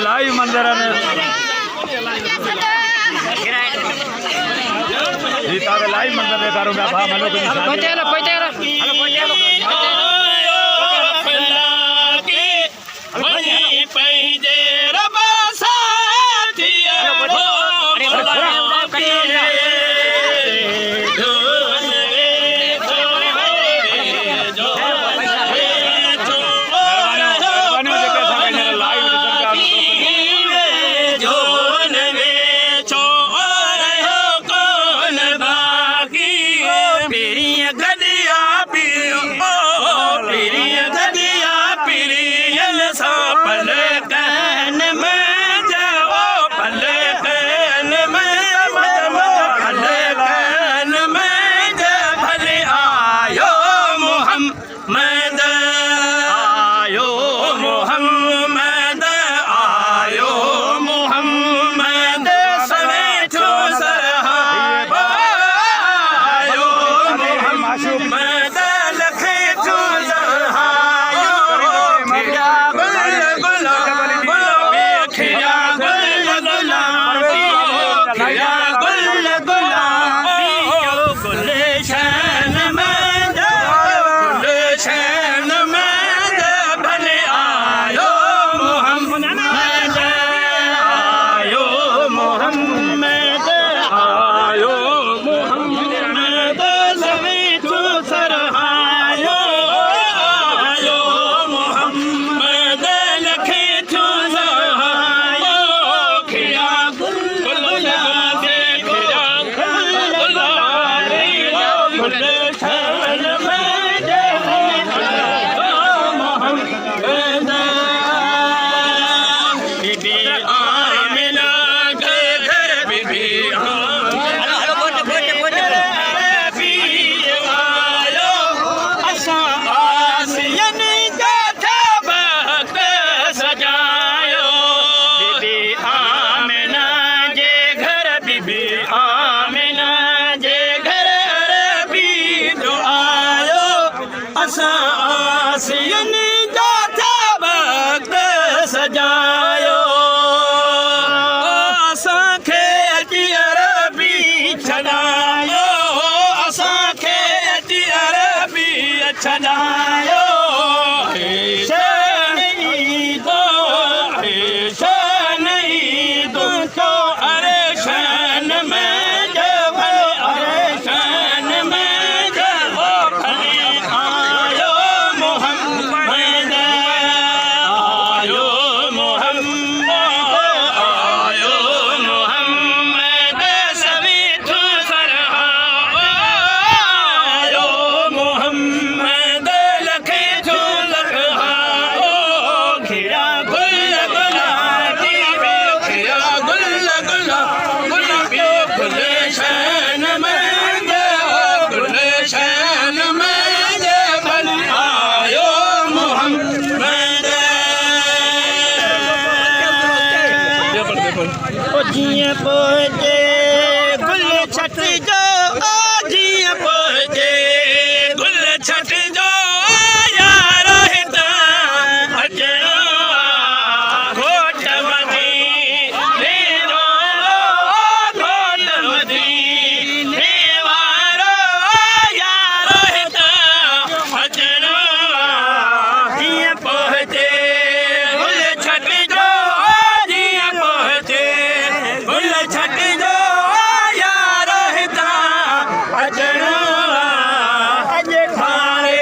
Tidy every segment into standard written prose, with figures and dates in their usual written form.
live मंजर live मंजर देखा जीअं पोइजे गुल छट जो जीअं पोइजे गुल छट जो यार हितां अचणो घोट मदीने वारो घोट मदीने वारो यार हितां अचणो जीअं पोइजे गुल छट जो जीअं पोइजे गुल छट जो यार हितां अचणो अॼु ठारे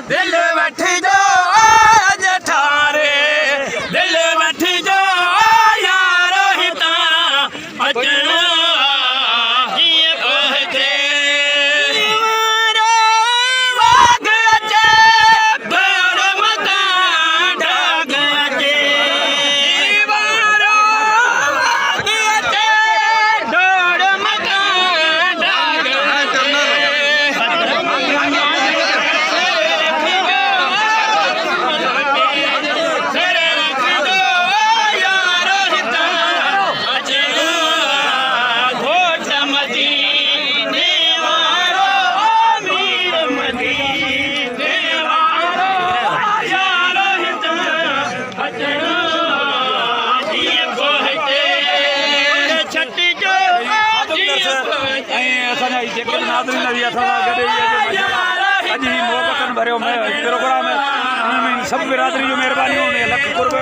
दिल वठिजो अॼु ठारे दिल वठिजो यार हितां अचणो जीअं पोइजे वाघ अचे भर मकान ढाग अचे वारो वाघ अचे ढोर मकान ढाग घोट मदीने वारो मीर मदीने वारो यार हितां अचणो जीअं पोइजे छट जो जीअं पोइजे ऐं असांजा जेके नाज़रीन बि असां सां गॾु अॼु ही मोहबतनि भरियो प्रोग्राम आहे हुन में सभु बिरादरी जूं महिरबानियूं लख कुर्ब